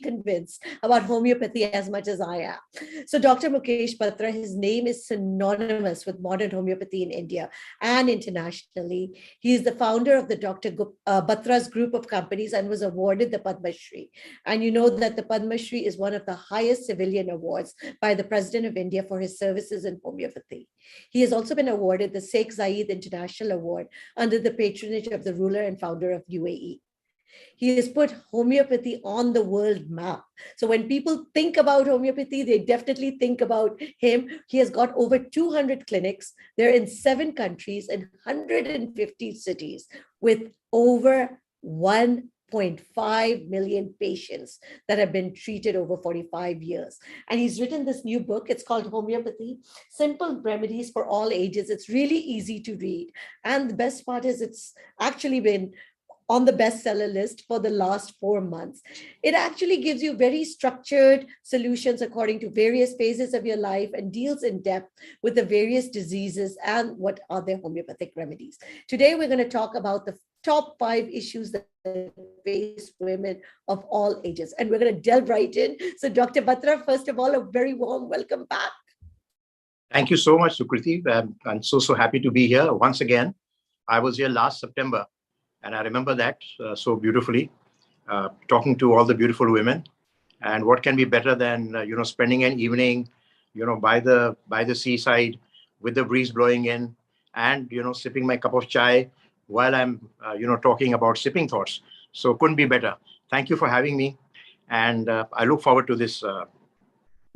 convinced about homeopathy as much as I am. So Dr. Mukesh Batra, his name is synonymous with modern homeopathy in India and internationally. He is the founder of the Batras group of companies and was awarded the Padma Shri. And you know that the Padma Shri is one of the highest civilian awards by the President of India for his services in homeopathy. He has also been awarded the Sheikh Zayed International Award under the patronage of the ruler and founder of UAE. He has put homeopathy on the world map. So when people think about homeopathy, they definitely think about him. He has got over 200 clinics. They're in 7 countries and 150 cities with over 1.5 million patients that have been treated over 45 years. And he's written this new book. It's called Homeopathy, Simple Remedies for All Ages. It's really easy to read. And the best part is it's actually been on the bestseller list for the last 4 months. It actually gives you very structured solutions according to various phases of your life and deals in depth with the various diseases and what are their homeopathic remedies. Today, we're going to talk about the top 5 issues that face women of all ages. And we're going to delve right in. So Dr. Batra, first of all, a very warm welcome back. Thank you so much, Sukriti. I'm so happy to be here once again. I was here last September. And I remember that so beautifully, talking to all the beautiful women. And what can be better than spending an evening, by the seaside with the breeze blowing in, and sipping my cup of chai while I'm talking about sipping thoughts. So couldn't be better. Thank you for having me, and I look forward to this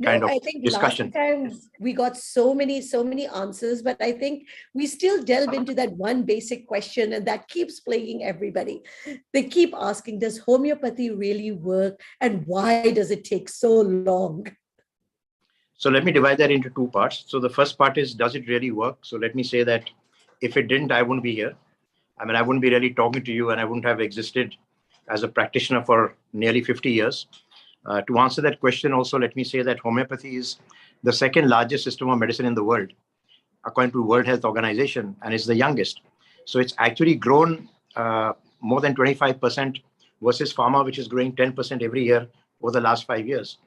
I think discussion. Last time we got so many answers, but I think we still delve into that one basic question, and that keeps plaguing everybody. They keep asking, does homeopathy really work, and why does it take so long? So let me divide that into 2 parts. So the first part is, does it really work? So let me say that if it didn't, I wouldn't be here. I mean, I wouldn't be really talking to you, and I wouldn't have existed as a practitioner for nearly 50 years. To answer that question also, let me say that homeopathy is the 2nd largest system of medicine in the world, according to World Health Organization, and it's the youngest. So it's actually grown more than 25% versus pharma, which is growing 10% every year over the last 5 years.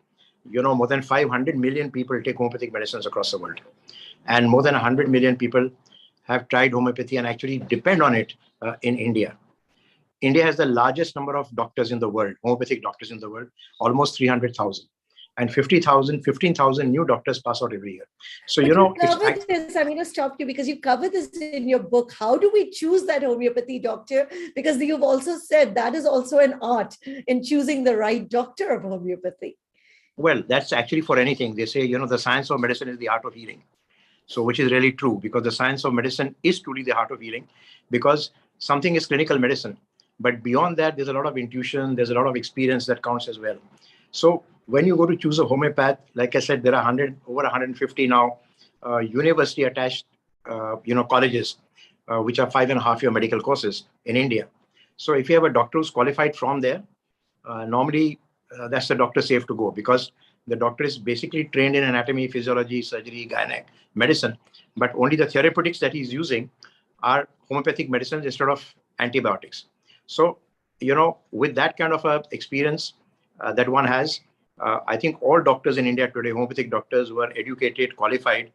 More than 500 million people take homeopathic medicines across the world. And more than 100 million people have tried homeopathy and actually depend on it in India. India has the largest number of doctors in the world, homeopathic doctors in the world, almost 300,000. And 15,000 new doctors pass out every year. So, you cover this. I'm going to stop you because you cover this in your book. How do we choose that homeopathy doctor? Because you've also said that is also an art in choosing the right doctor of homeopathy. Well, that's actually for anything. They say, the science of medicine is the art of healing. So, which is really true, because the science of medicine is truly the art of healing, because something is clinical medicine. But beyond that, there's a lot of intuition, there's a lot of experience that counts as well. So when you go to choose a homeopath, like I said, there are over 150 now university attached, colleges, which are 5.5-year medical courses in India. So if you have a doctor who's qualified from there, normally that's the doctor safe to go, because the doctor is basically trained in anatomy, physiology, surgery, gynec, medicine, but only the therapeutics that he's using are homeopathic medicines instead of antibiotics. So, with that kind of experience that one has, I think all doctors in India today, homeopathic doctors who are educated, qualified,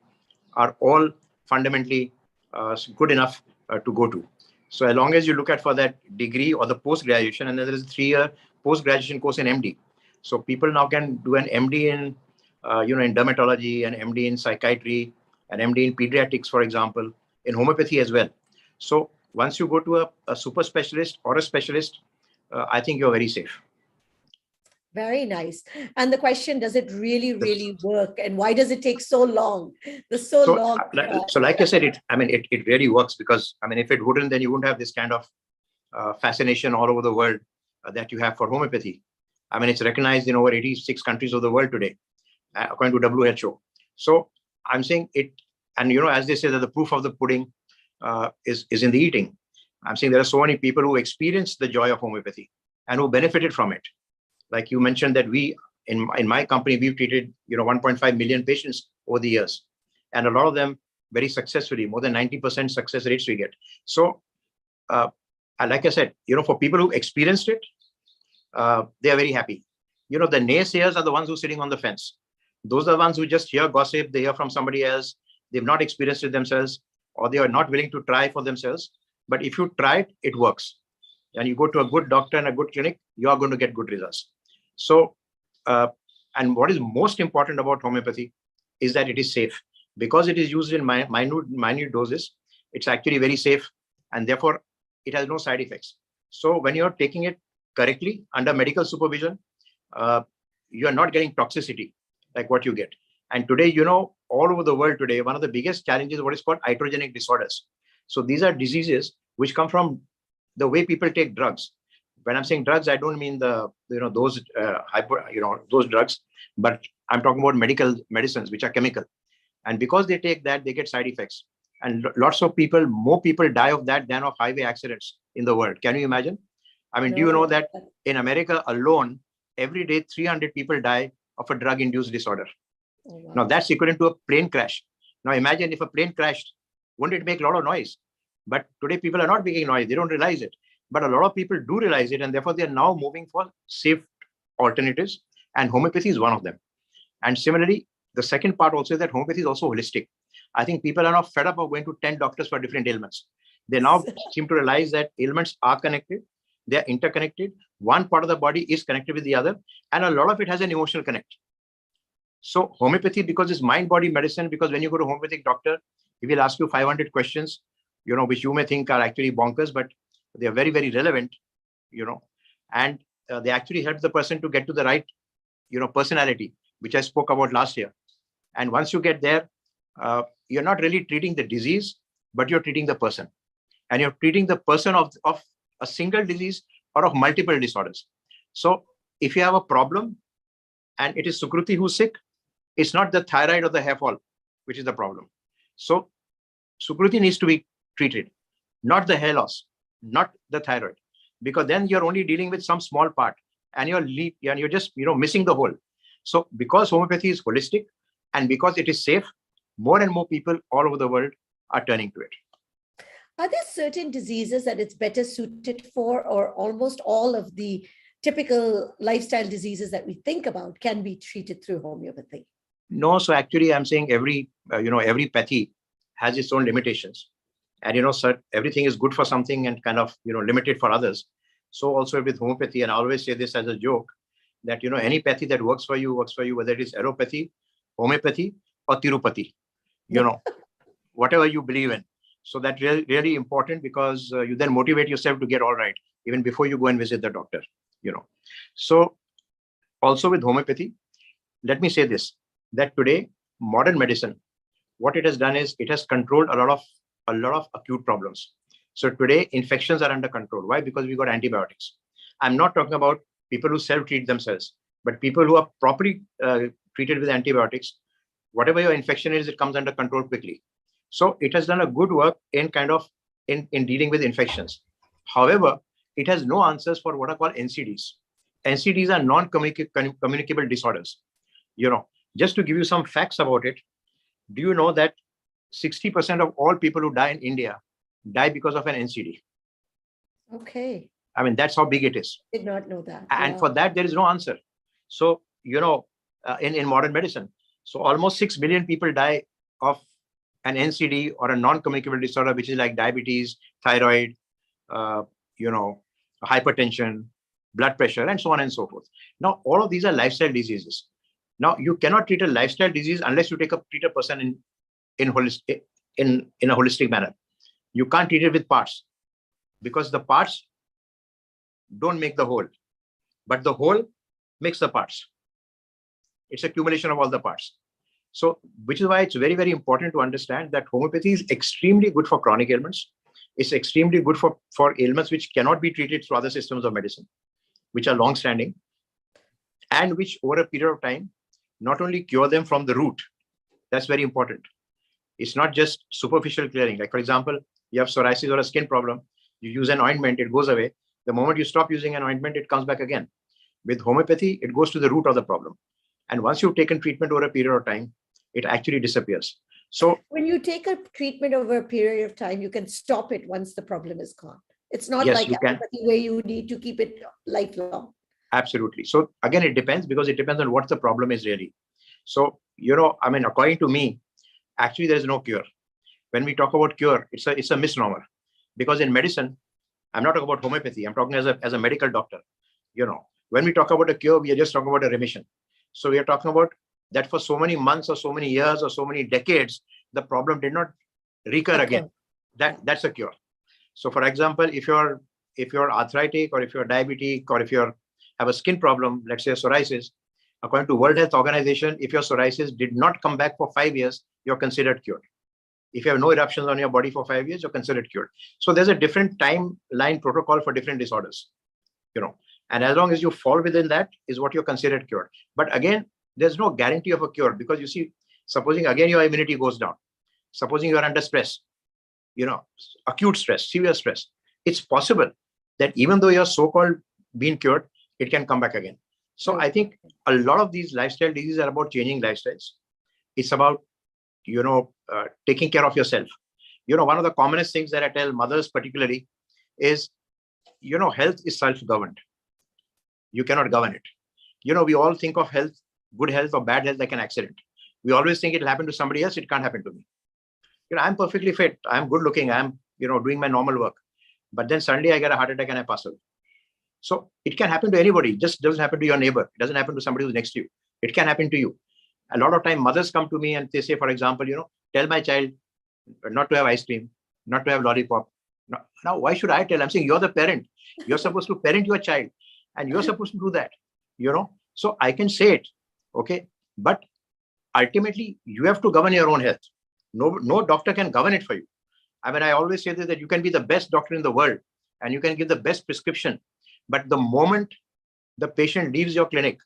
are all fundamentally good enough to go to. So as long as you look at for that degree or the post-graduation, and then there is a 3-year post-graduation course in MD. So people now can do an MD in, in dermatology, an MD in psychiatry, an MD in pediatrics, for example, in homeopathy as well. So once you go to a super specialist or a specialist, I think you're very safe. Very nice. And the question, does it really work? And why does it take so long? So like I said, it really works, because, if it wouldn't, then you wouldn't have this kind of fascination all over the world that you have for homeopathy. It's recognized in over 86 countries of the world today, according to WHO. So I'm saying it, and, as they say, that the proof of the pudding is in the eating. I'm saying there are so many people who experienced the joy of homeopathy and who benefited from it. Like you mentioned that in my company, we've treated 1.5 million patients over the years, and a lot of them very successfully, more than 90% success rates we get. So like I said, for people who experienced it, they are very happy. The naysayers are the ones who are sitting on the fence. Those are the ones who just hear gossip, they hear from somebody else, they've not experienced it themselves, or they are not willing to try for themselves. But if you try it, it works. And you go to a good doctor and a good clinic, you are going to get good results. So, and what is most important about homeopathy is that it is safe. Because it is used in minute doses, it's actually very safe, and therefore it has no side effects. So when you're taking it correctly under medical supervision, you are not getting toxicity like what you get. And today, all over the world today, one of the biggest challenges is what is called iatrogenic disorders. So these are diseases which come from the way people take drugs. When I'm saying drugs, I don't mean those those drugs, but I'm talking about medical medicines which are chemical. And because they take that, they get side effects. And more people die of that than of highway accidents in the world. Can you imagine? I mean, do you know that in America alone, every day 300 people die of a drug-induced disorder? Oh, wow. Now that's equivalent to a plane crash. Now imagine if a plane crashed, wouldn't it make a lot of noise? But today people are not making noise. They don't realize it. But a lot of people do realize it. And therefore they are now moving for safe alternatives. And homeopathy is one of them. And similarly, the second part also is that homeopathy is also holistic. I think people are now fed up of going to 10 doctors for different ailments. They now seem to realize that ailments are connected. They are interconnected. One part of the body is connected with the other. And a lot of it has an emotional connect. So homeopathy, because it's mind-body medicine, because when you go to a homeopathic doctor, he will ask you 500 questions, which you may think are actually bonkers, but they are very, very relevant, and they actually help the person to get to the right, personality, which I spoke about last year. And once you get there, you're not really treating the disease, but you're treating the person. And you're treating the person of a single disease or of multiple disorders. So if you have a problem and it is Sukruti who's sick, it's not the thyroid or the hair fall, which is the problem. So Sukruti needs to be treated, not the hair loss, not the thyroid, because then you're only dealing with some small part and you're just, missing the whole. So because homeopathy is holistic and because it is safe, more and more people all over the world are turning to it. Are there certain diseases that it's better suited for, or almost all of the typical lifestyle diseases that we think about can be treated through homeopathy? No, so actually I'm saying every pathy has its own limitations. And, sir, everything is good for something and kind of, limited for others. So also with homeopathy, and I always say this as a joke, that, any pathy that works for you, whether it is allopathy, homeopathy, or Tirupati, whatever you believe in. So that's really, really important, because you then motivate yourself to get all right, even before you go and visit the doctor, So also with homeopathy, let me say this, that today, modern medicine, what it has done is it has controlled a lot of acute problems. So today, infections are under control. Why? Because we got antibiotics. I'm not talking about people who self-treat themselves, but people who are properly treated with antibiotics. Whatever your infection is, it comes under control quickly. So it has done a good work in in dealing with infections. However, it has no answers for what are called NCDs. NCDs are non-communicable disorders. Just to give you some facts about it, do you know that 60% of all people who die in India die because of an NCD? Okay. I mean, that's how big it is. Did not know that. And for that, there is no answer. So, in modern medicine, so almost 6 million people die of an NCD or a non-communicable disorder, which is like diabetes, thyroid, hypertension, blood pressure, and so on and so forth. Now, all of these are lifestyle diseases. Now, you cannot treat a lifestyle disease unless you treat a person in a holistic manner. You can't treat it with parts, because the parts don't make the whole, but the whole makes the parts. It's accumulation of all the parts. So, which is why it's very, very important to understand that homeopathy is extremely good for chronic ailments. It's extremely good for ailments which cannot be treated through other systems of medicine, which are long-standing, and which over a period of time, not only cure them from the root. That's very important. It's not just superficial clearing. Like, for example, you have psoriasis or a skin problem, you use an ointment, it goes away. The moment you stop using an ointment, it comes back again. With homeopathy, it goes to the root of the problem. And once you've taken treatment over a period of time, it actually disappears. So when you take a treatment over a period of time, you can stop it once the problem is gone. It's not like allopathy where you need to keep it lifelong. Absolutely. So again, it depends, because it depends on what the problem is really. So, I mean, according to me, actually, there is no cure. When we talk about cure, it's a misnomer, because in medicine, I'm not talking about homeopathy. I'm talking as a medical doctor. When we talk about a cure, we are just talking about a remission. So we are talking about that for so many months or so many years or so many decades, the problem did not recur again. That's a cure. So, for example, if you're arthritic, or if you're diabetic, or if you have a skin problem, let's say psoriasis, according to World Health Organization, if your psoriasis did not come back for 5 years, you're considered cured. If you have no eruptions on your body for 5 years, you're considered cured. So there's a different timeline protocol for different disorders, and as long as you fall within that, is what you're considered cured. But again, there's no guarantee of a cure, because you see, supposing again your immunity goes down, supposing you're under stress, acute stress, severe stress, it's possible that even though you're so-called being cured, it can come back again. So I think a lot of these lifestyle diseases are about changing lifestyles. It's about, taking care of yourself. One of the commonest things that I tell mothers particularly is, health is self-governed. You cannot govern it. We all think of health, good health or bad health, like an accident. We always think it'll happen to somebody else. It can't happen to me. I'm perfectly fit. I'm good looking. I'm, doing my normal work. But then suddenly I get a heart attack and I pass away. So it can happen to anybody. It just doesn't happen to your neighbor. It doesn't happen to somebody who's next to you. It can happen to you. A lot of time mothers come to me and they say, for example, tell my child not to have ice cream, not to have lollipop. Now, why should I tell? I'm saying you're the parent. You're supposed to parent your child, and you're supposed to do that, So I can say it, okay? But ultimately, you have to govern your own health. No doctor can govern it for you. I mean, I always say that you can be the best doctor in the world and you can give the best prescription. But the moment the patient leaves your clinic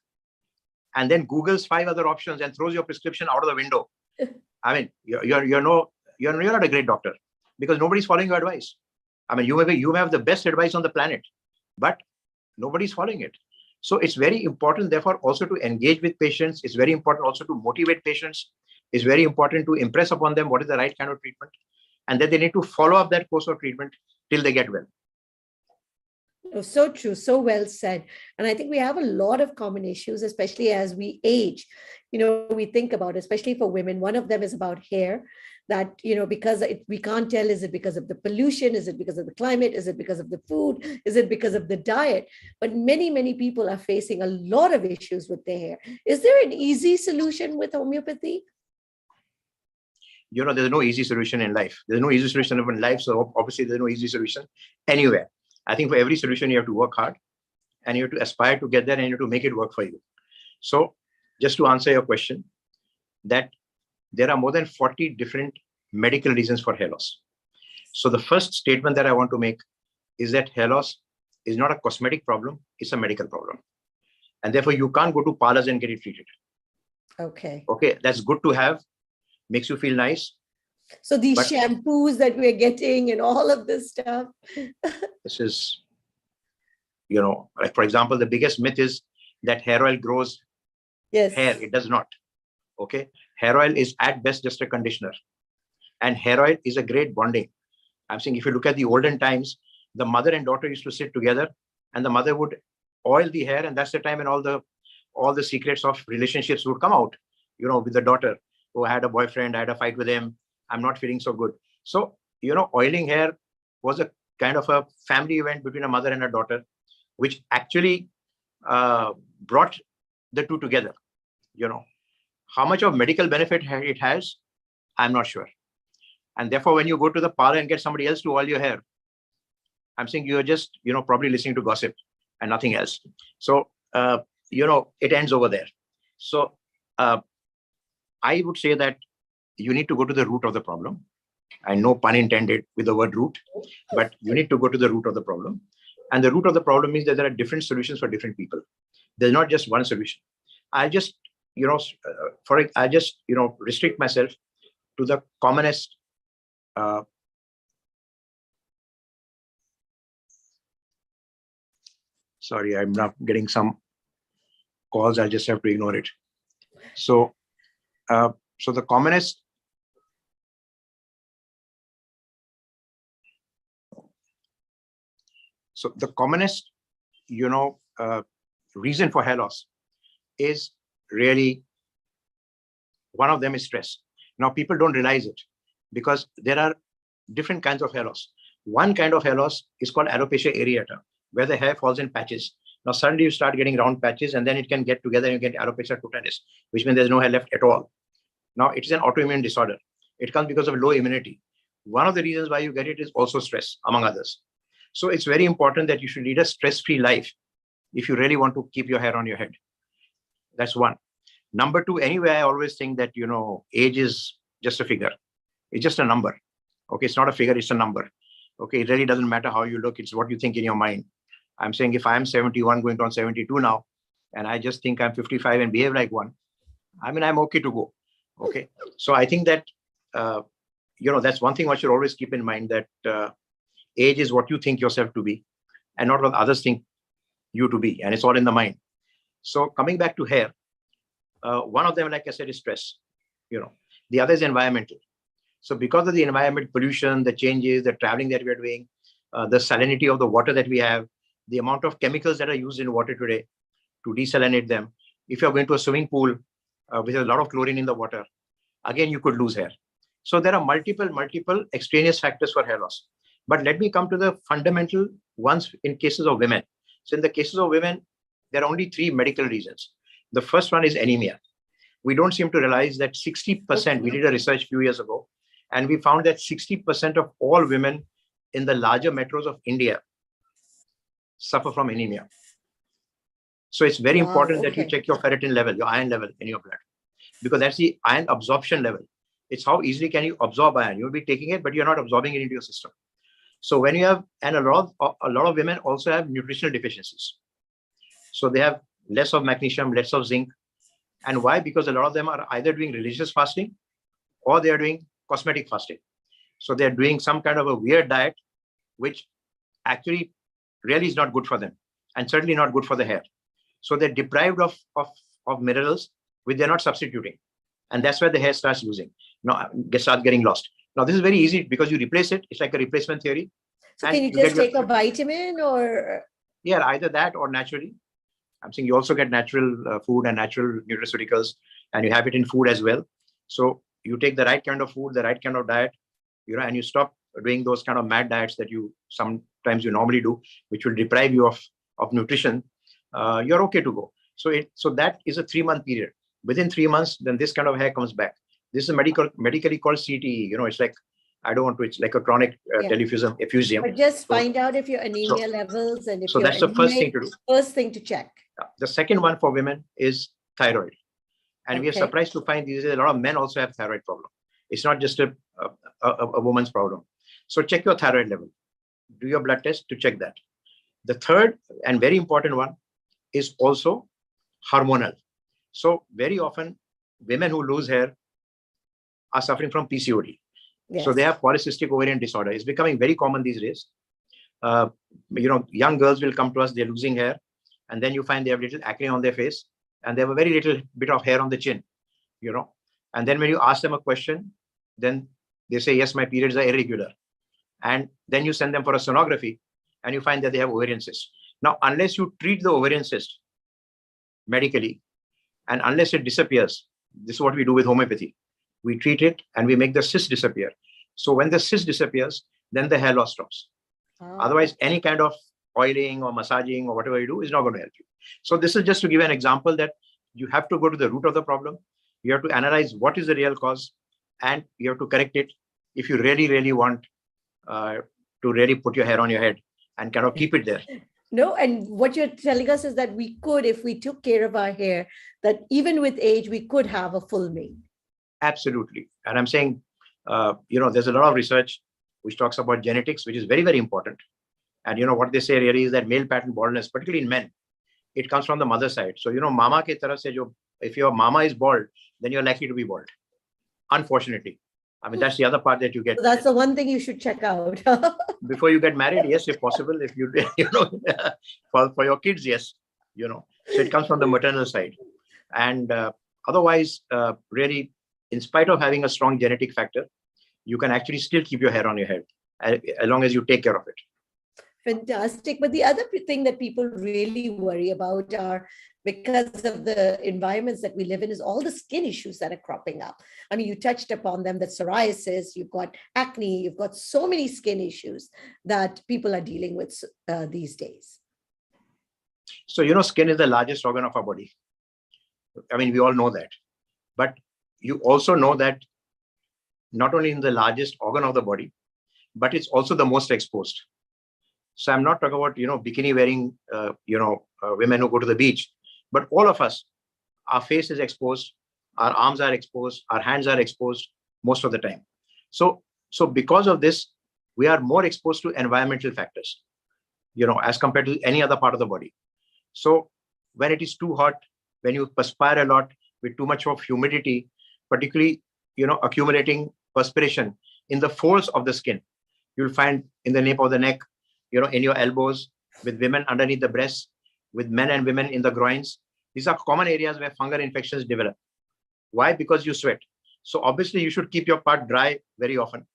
and then Googles 5 other options and throws your prescription out of the window, I mean, you're not a great doctor, because nobody's following your advice. I mean, you have the best advice on the planet, but nobody's following it. So it's very important, therefore, also to engage with patients. It's very important also to motivate patients. It's very important to impress upon them what is the right kind of treatment, and that they need to follow up that course of treatment till they get well. Oh, so true. So well said. And I think we have a lot of common issues, especially as we age. We think about, especially for women, one of them is about hair, that, because we can't tell, is it because of the pollution? Is it because of the climate? Is it because of the food? Is it because of the diet? But many, many people are facing a lot of issues with their hair. Is there an easy solution with homeopathy? There's no easy solution in life. There's no easy solution in life. So obviously there's no easy solution anywhere. I think for every solution, you have to work hard and you have to aspire to get there and you have to make it work for you. So just to answer your question, that there are more than 40 different medical reasons for hair loss. So the first statement that I want to make is that hair loss is not a cosmetic problem. It's a medical problem. And therefore you can't go to parlors and get it treated. Okay. Okay. That's good to have. Makes you feel nice. So these shampoos that we're getting and all of this stuff. This is, like, for example, the biggest myth is that hair oil grows hair. It does not. Okay. Hair oil is at best just a conditioner. And hair oil is a great bonding. I'm saying, if you look at the olden times, the mother and daughter used to sit together and the mother would oil the hair. And that's the time when all the secrets of relationships would come out, with the daughter. Oh, I had a boyfriend, I had a fight with him, I'm not feeling so good. So, oiling hair was a kind of a family event between a mother and a daughter, which actually brought the two together. How much of medical benefit it has, I'm not sure. And therefore, when you go to the parlor and get somebody else to oil your hair, I'm saying you're just, probably listening to gossip and nothing else. So, it ends over there. So, I would say that you need to go to the root of the problem. I know pun intended with the word root, but you need to go to the root of the problem. And the root of the problem means that there are different solutions for different people. There's not just one solution. I just, restrict myself to the commonest. Sorry, I'm not getting some calls. I just have to ignore it. So the commonest. So the commonest, reason for hair loss is really, one of them is stress. Now, people don't realize it because there are different kinds of hair loss. One kind of hair loss is called alopecia areata, where the hair falls in patches. Now, suddenly you start getting round patches, and then it can get together and you get alopecia totalis, which means there's no hair left at all. Now, it is an autoimmune disorder. It comes because of low immunity. One of the reasons why you get it is also stress, among others. So it's very important that you should lead a stress-free life if you really want to keep your hair on your head. That's one. Number two, anyway, I always think that, age is just a figure. It's just a number. Okay, it's not a figure, it's a number. Okay, it really doesn't matter how you look. It's what you think in your mind. I'm saying if I'm 71 going on 72 now, and I just think I'm 55 and behave like one, I mean, I'm okay to go. Okay. So I think that, that's one thing one should always keep in mind, that age is what you think yourself to be and not what others think you to be. And it's all in the mind. So coming back to hair, one of them, like I said, is stress. The other is environmental. So because of the environment, pollution, the changes, the traveling that we are doing, the salinity of the water that we have, the amount of chemicals that are used in water today to desalinate them. If you're going to a swimming pool with a lot of chlorine in the water, again, you could lose hair. So there are multiple extraneous factors for hair loss. But let me come to the fundamental ones in cases of women. So in the cases of women, there are only three medical reasons. The first one is anemia. We don't seem to realize that 60%, we did a research a few years ago, and we found that 60% of all women in the larger metros of India suffer from anemia. So it's very important that you check your ferritin level, your iron level in your blood, because that's the iron absorption level. It's how easily can you absorb iron. You'll be taking it, but you're not absorbing it into your system. So when you have, and a lot of women also have nutritional deficiencies. So they have less of magnesium, less of zinc. And why? Because a lot of them are either doing religious fasting or they are doing cosmetic fasting. So they're doing some kind of a weird diet, which actually really is not good for them and certainly not good for the hair. So they're deprived of minerals, which they're not substituting. And that's where the hair starts losing. Now, starts getting lost. Now, this is very easy because you replace it. It's like a replacement theory. So can you just take a vitamin or? Yeah, either that or naturally. I'm saying you also get natural food and natural nutraceuticals, and you have it in food as well. So you take the right kind of food, the right kind of diet, and you stop doing those kind of mad diets that you sometimes you normally do, which will deprive you of nutrition. You're okay to go. So that is a 3-month period. Within 3 months, then this kind of hair comes back. This is medically called CTE. It's like, I don't want to, it's like a chronic effusium. But just find out if your anemia levels and if so that's the first thing to do. First thing to check. The second one for women is thyroid. And we are surprised to find a lot of men also have thyroid problem. It's not just a woman's problem. So check your thyroid level. Do your blood test to check that. The third and very important one is also hormonal. So very often women who lose hair are suffering from PCOD. Yes. So they have polycystic ovarian disorder. It's becoming very common these days. Young girls will come to us, they're losing hair, and then you find they have little acne on their face, and they have a very little bit of hair on the chin, And then when you ask them a question, then they say, yes, my periods are irregular. And then you send them for a sonography, and you find that they have ovarian cyst. Now, unless you treat the ovarian cyst medically, and unless it disappears, this is what we do with homeopathy. We treat it and we make the cyst disappear. So when the cyst disappears, then the hair loss stops. Otherwise, any kind of oiling or massaging or whatever you do is not going to help you. So this is just to give an example that you have to go to the root of the problem. You have to analyze what is the real cause, and you have to correct it if you really, really want to really put your hair on your head and kind of keep it there. No, and what you're telling us is that we could, if we took care of our hair, that even with age, we could have a full mane. Absolutely. And I'm saying, there's a lot of research which talks about genetics, which is very, very important. And what they say really is that male pattern baldness, particularly in men, it comes from the mother side. So, mama ke taraf se if your mama is bald, then you're likely to be bald. Unfortunately. I mean, that's the other part that you get. So that's the one thing you should check out. Before you get married, yes, if possible. If you, for your kids, yes. So it comes from the maternal side. And otherwise, really, in spite of having a strong genetic factor, you can actually still keep your hair on your head as long as you take care of it. Fantastic. But the other thing that people really worry about are, because of the environments that we live in, is all the skin issues that are cropping up. I mean, you touched upon them, that psoriasis, you've got acne, you've got so many skin issues that people are dealing with these days. So, skin is the largest organ of our body. I mean, we all know that. But you also know that not only in the largest organ of the body, but it's also the most exposed. So I'm not talking about, bikini wearing, women who go to the beach, but all of us, our face is exposed, our arms are exposed, our hands are exposed most of the time. So because of this, we are more exposed to environmental factors, as compared to any other part of the body. So when it is too hot, when you perspire a lot with too much of humidity, particularly, accumulating perspiration in the folds of the skin, you'll find in the nape of the neck, in your elbows, with women underneath the breasts, with men and women in the groins. These are common areas where fungal infections develop. Why? Because you sweat. So obviously you should keep your part dry very often.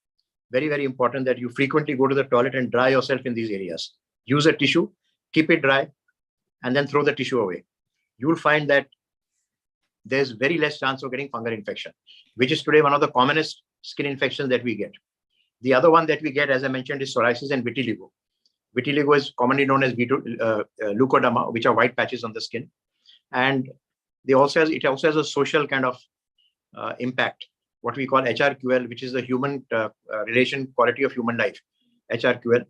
Very, very important that you frequently go to the toilet and dry yourself in these areas. Use a tissue, keep it dry, and then throw the tissue away. You will find that there's very less chance of getting fungal infection, which is today one of the commonest skin infections that we get. The other one that we get, as I mentioned, is psoriasis and vitiligo. Vitiligo is commonly known as leukoderma, which are white patches on the skin. And it also has a social kind of impact, what we call HRQL, which is the human relation quality of human life, HRQL,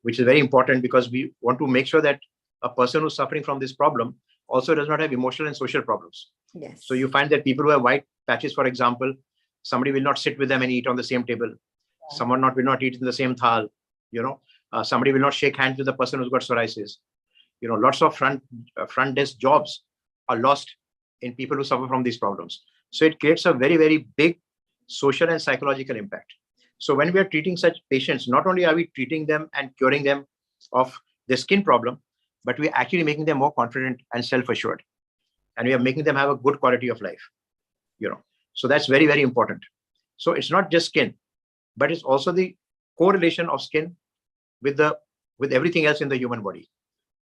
which is very important because we want to make sure that a person who's suffering from this problem also does not have emotional and social problems. Yes. So you find that people who have white patches, for example, somebody will not sit with them and eat on the same table. Yeah. Someone will not eat in the same thal. Somebody will not shake hands with the person who's got psoriasis. Lots of front desk jobs are lost in people who suffer from these problems. So it creates a very, very big social and psychological impact. So when we are treating such patients, not only are we treating them and curing them of their skin problem, but we are actually making them more confident and self-assured. And we are making them have a good quality of life. So that's very, very important. So it's not just skin, but it's also the correlation of skin with everything else in the human body.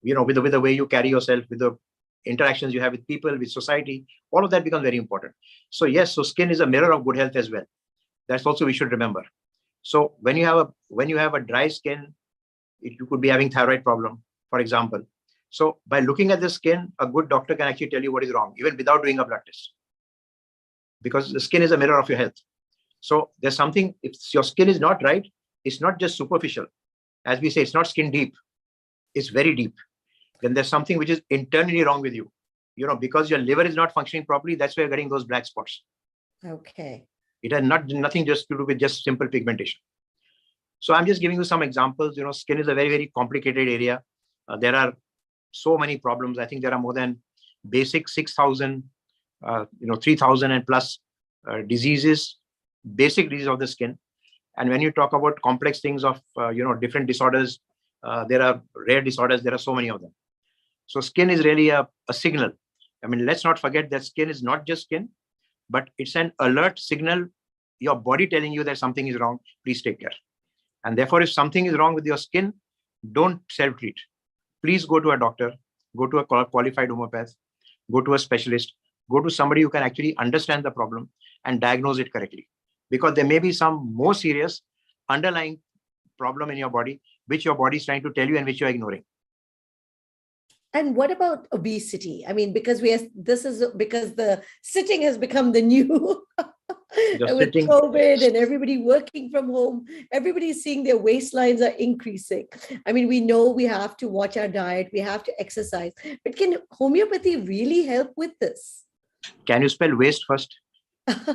With the way you carry yourself, with the interactions you have with people, with society, all of that becomes very important. So yes, so skin is a mirror of good health as well. That's also we should remember. So when you have a dry skin, you could be having thyroid problem, for example. So by looking at the skin, a good doctor can actually tell you what is wrong, even without doing a blood test. Because the skin is a mirror of your health. So there's something, if your skin is not right, it's not just superficial. As we say, it's not skin deep, it's very deep. Then there's something which is internally wrong with you. Because your liver is not functioning properly, that's why you're getting those black spots. Okay. It has nothing just to do with just simple pigmentation. So I'm just giving you some examples. Skin is a very, very complicated area. There are so many problems. I think there are more than basic 6,000, 3,000 and plus diseases, basic diseases of the skin. And when you talk about complex things of, different disorders, there are rare disorders. There are so many of them. So skin is really a signal. I mean, let's not forget that skin is not just skin, but it's an alert signal, your body telling you that something is wrong. Please take care. And therefore, if something is wrong with your skin, don't self-treat. Please go to a doctor, go to a qualified homeopath, go to a specialist, go to somebody who can actually understand the problem and diagnose it correctly. Because there may be some more serious underlying problem in your body, which your body is trying to tell you and which you're ignoring. And what about obesity? I mean, because the sitting has become the new with COVID and everybody working from home, everybody's seeing their waistlines are increasing. I mean, we know we have to watch our diet, we have to exercise, but can homeopathy really help with this? Can you spell waste first?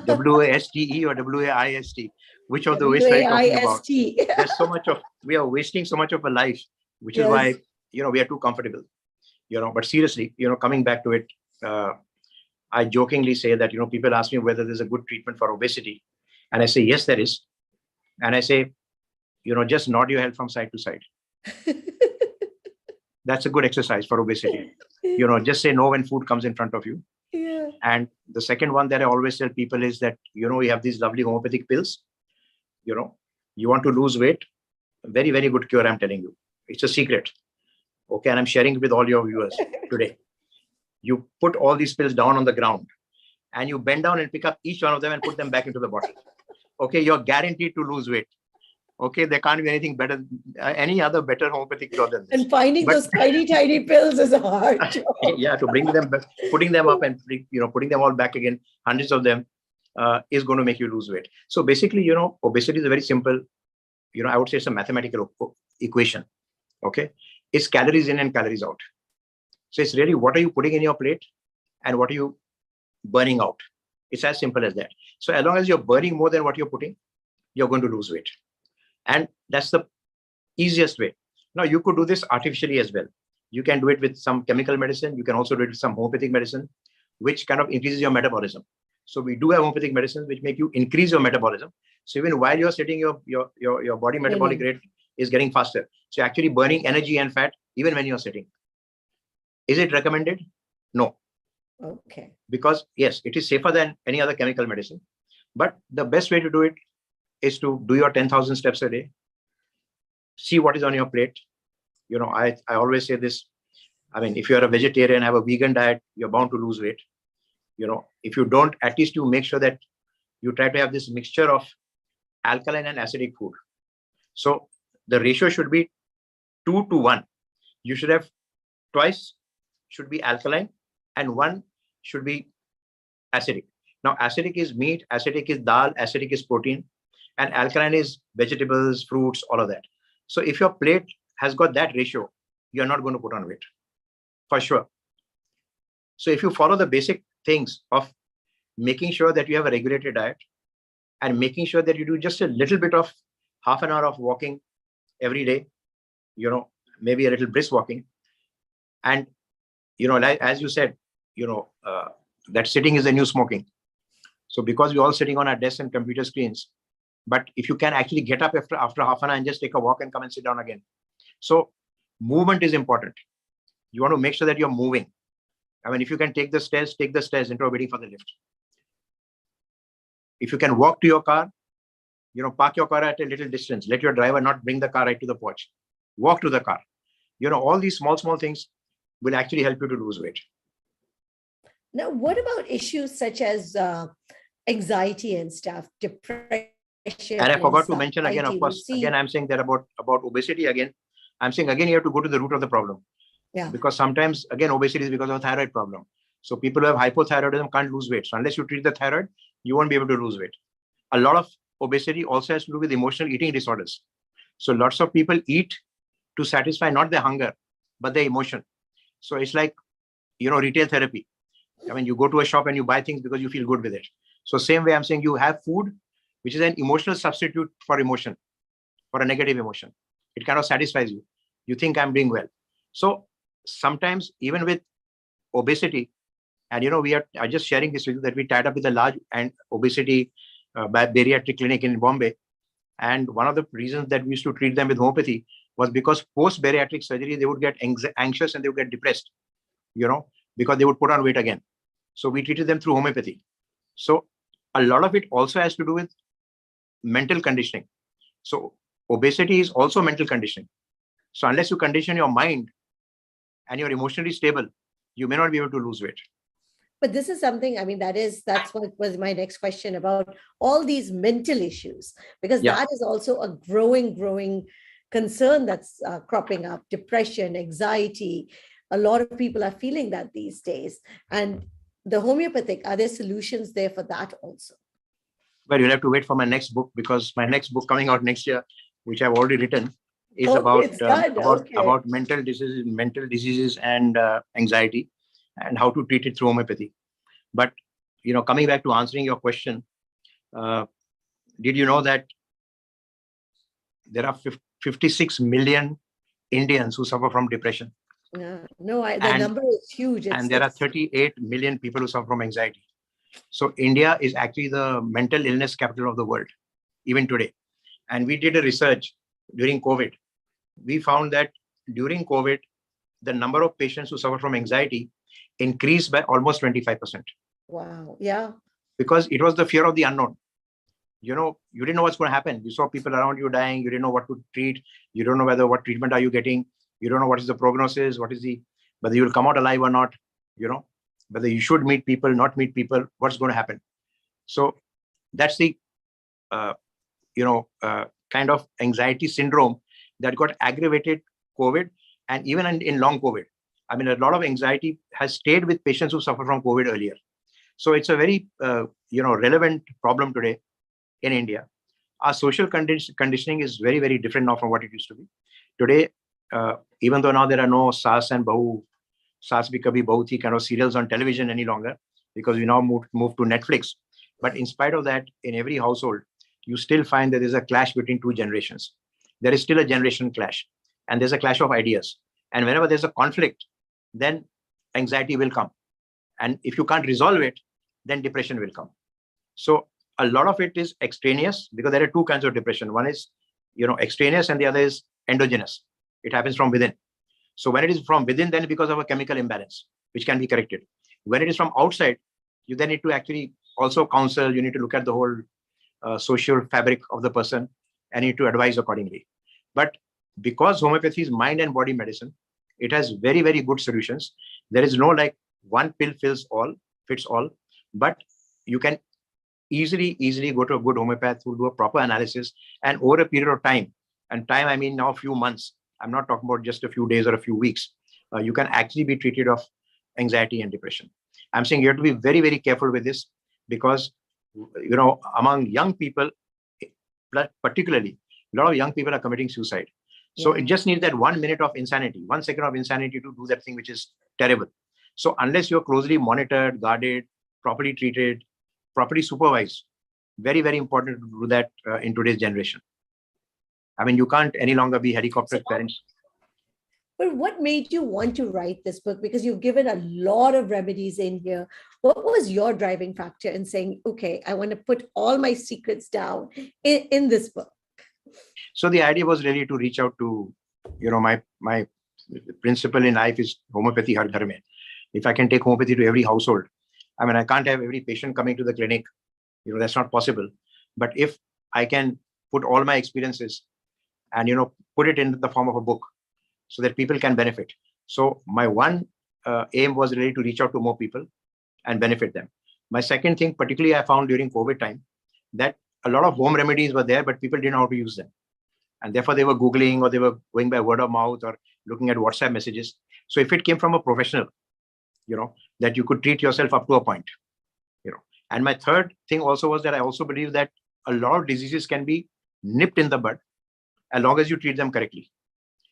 W-A-S-T-E or W-A-I-S-T? Which of the waste are you talking about? There's we are wasting so much of a life, which is why, we are too comfortable. But seriously, coming back to it, I jokingly say that, people ask me whether there's a good treatment for obesity. And I say, yes, there is. And I say, just nod your head from side to side. That's a good exercise for obesity. Just say no when food comes in front of you. Yeah. And the second one that I always tell people is that, we have these lovely homeopathic pills. You want to lose weight, very, very good cure, I'm telling you. It's a secret. Okay, and I'm sharing it with all your viewers today. You put all these pills down on the ground and you bend down and pick up each one of them and put them back into the bottle. Okay, you're guaranteed to lose weight. Okay, there can't be anything better, any other better homeopathic cure than this. And finding those tiny pills is a hard job. Yeah, to bring them back, putting them up and putting them all back again, hundreds of them, is going to make you lose weight. So basically, obesity is a very simple, I would say it's a mathematical equation. Okay, it's calories in and calories out. So it's really what are you putting in your plate and what are you burning out. It's as simple as that. So as long as you're burning more than what you're putting, you're going to lose weight. And that's the easiest way. Now, you could do this artificially as well. You can do it with some chemical medicine. You can also do it with some homeopathic medicine, which kind of increases your metabolism. So we do have homeopathic medicines which make you increase your metabolism. So even while you're sitting, your body metabolic rate is getting faster. So you're actually burning energy and fat even when you're sitting. Is it recommended? No. Okay. Because yes, it is safer than any other chemical medicine. But the best way to do it is to do your 10,000 steps a day. See what is on your plate. I always say this. I mean, if you're a vegetarian, have a vegan diet, you're bound to lose weight. If you don't, at least you make sure that you try to have this mixture of alkaline and acidic food. So the ratio should be 2 to 1. You should have twice should be alkaline and 1 should be acidic. Now, acidic is meat, acidic is dal, acidic is protein, and alkaline is vegetables, fruits, all of that. So if your plate has got that ratio, you're not going to put on weight, for sure. So if you follow the basic things of making sure that you have a regulated diet and making sure that you do just a little bit of half an hour of walking every day, maybe a little brisk walking. And, like, as you said, that sitting is the new smoking. So because we're all sitting on our desks and computer screens, but if you can actually get up after half an hour and just take a walk and come and sit down again. So movement is important. You want to make sure that you're moving. I mean, if you can take the stairs instead of waiting for the lift. If you can walk to your car, park your car at a little distance. Let your driver not bring the car right to the porch. Walk to the car. All these small things will actually help you to lose weight. Now, what about issues such as anxiety and stuff, depression? And I forgot to mention again, of course, again, I'm saying that about obesity again. I'm saying again, you have to go to the root of the problem. Yeah. Because sometimes, again, obesity is because of a thyroid problem. So people who have hypothyroidism can't lose weight. So unless you treat the thyroid, you won't be able to lose weight. A lot of obesity also has to do with emotional eating disorders. So lots of people eat to satisfy not their hunger, but their emotion. So it's like, retail therapy. I mean, you go to a shop and you buy things because you feel good with it. So same way I'm saying you have food, which is an emotional substitute for emotion, for a negative emotion. It kind of satisfies you. You think I'm doing well. So sometimes even with obesity, and we are just sharing this with you that we tied up with a large and obesity bariatric clinic in Bombay. And one of the reasons that we used to treat them with homeopathy was because post-bariatric surgery, they would get anxious and they would get depressed, because they would put on weight again. So we treated them through homeopathy. So a lot of it also has to do with mental conditioning. So obesity is also mental conditioning. So unless you condition your mind and you're emotionally stable, you may not be able to lose weight. But this is something, I mean, that's what was my next question about all these mental issues, because that is also a growing concern that's cropping up. Depression, anxiety, a lot of people are feeling that these days. And the homeopathic, are there solutions there for that also? Well, you'll have to wait for my next book, because my next book coming out next year, which I've already written, is about mental diseases and anxiety, and how to treat it through homeopathy. But coming back to answering your question, did you know that there are 56 million Indians who suffer from depression? No, the number is huge. And there are 38 million people who suffer from anxiety. So India is actually the mental illness capital of the world, even today. And we did a research during COVID. We found that during COVID, the number of patients who suffer from anxiety increased by almost 25%. Wow. Yeah. Because it was the fear of the unknown. you didn't know what's going to happen. You saw people around you dying. You didn't know what to treat. You don't know what treatment are you getting. You don't know what is the prognosis, whether you'll come out alive or not, whether you should meet people, not meet people, what's going to happen. So that's the, kind of anxiety syndrome that got aggravated COVID, and even in long COVID. I mean, a lot of anxiety has stayed with patients who suffer from COVID earlier. So it's a very, relevant problem today in India. Our social conditioning is very, very different now from what it used to be. Today, even though now there are no Saas and Bahu, Saas Bhi Kabhi Bahu Thi kind of serials on television any longer, because we now moved to Netflix. But in spite of that, in every household, you still find that there's a clash between two generations. There is still a generation clash, and there's a clash of ideas. And whenever there's a conflict, then anxiety will come. And if you can't resolve it, then depression will come. So a lot of it is extraneous, because there are two kinds of depression. One is, extraneous, and the other is endogenous. It happens from within. So when it is from within, then because of a chemical imbalance, which can be corrected. When it is from outside, you then need to actually also counsel. You need to look at the whole social fabric of the person and need to advise accordingly. But because homeopathy is mind and body medicine, it has very, very good solutions. There is no like one pill fits all, but you can easily go to a good homeopath who will do a proper analysis, and over a period of time, and time I mean now a few months, I'm not talking about just a few days or a few weeks, you can actually be treated of anxiety and depression. I'm saying you have to be very, very careful with this, because among young people particularly, a lot of young people are committing suicide. So it just needs that 1 minute of insanity, 1 second of insanity to do that thing which is terrible. So unless you're closely monitored, guarded, properly treated, properly supervised, very, very important to do that in today's generation. I mean, you can't any longer be helicopter parents. But what made you want to write this book? Because you've given a lot of remedies in here. What was your driving factor in saying, okay, I want to put all my secrets down in this book? So the idea was really to reach out to, my principle in life is homeopathy har ghar mein. If I can take homeopathy to every household, I mean, I can't have every patient coming to the clinic. That's not possible. But if I can put all my experiences and, put it in the form of a book so that people can benefit. So my one aim was really to reach out to more people and benefit them. My second thing, particularly I found during COVID time, that a lot of home remedies were there, but people didn't know how to use them. And therefore they were Googling, or they were going by word of mouth, or looking at WhatsApp messages. So if it came from a professional, that you could treat yourself up to a point, And my third thing also was that I also believe that a lot of diseases can be nipped in the bud as long as you treat them correctly.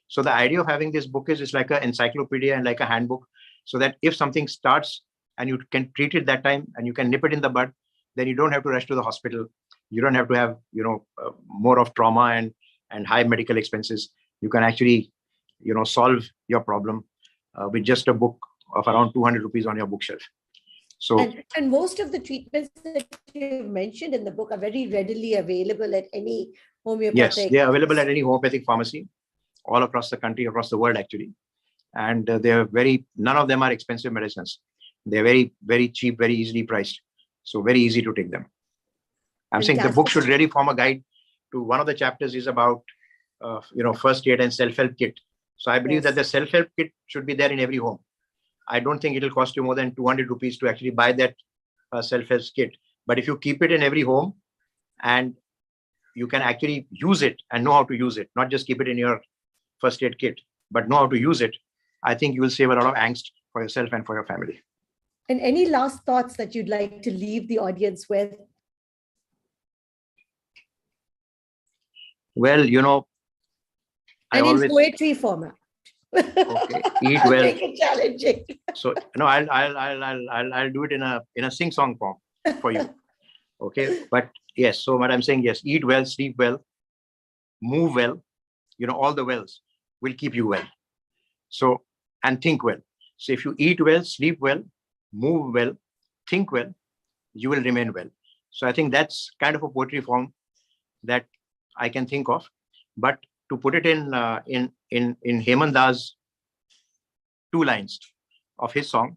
So the idea of having this book is it's like an encyclopedia and like a handbook, so that if something starts and you can treat it that time and you can nip it in the bud, then you don't have to rush to the hospital. You don't have to have, more of trauma and high medical expenses. You can actually, solve your problem with just a book of around 200 rupees on your bookshelf. So, and most of the treatments that you mentioned in the book are very readily available at any homeopathic. Yes, they are available at any homeopathic pharmacy all across the country, across the world, actually. And none of them are expensive medicines. They're very, very cheap, very easily priced. So very easy to take them. I'm saying the book should really form a guide to one of the chapters is about, first aid and self-help kit. So I believe that the self-help kit should be there in every home. I don't think it'll cost you more than 200 rupees to actually buy that self-help kit. But if you keep it in every home and you can actually use it and know how to use it, not just keep it in your first aid kit, but know how to use it, I think you will save a lot of angst for yourself and for your family. And any last thoughts that you'd like to leave the audience with? Well, and in poetry format. Okay, eat well. Make it challenging. So no, I'll do it in a sing-song form for you. Okay, but yes. So what I'm saying, yes, eat well, sleep well, move well. All the wells will keep you well. So, and think well. So if you eat well, sleep well, move well, think well, you will remain well. So I think that's kind of a poetry form that I can think of. But to put it in Hemant Das' 2 lines of his song,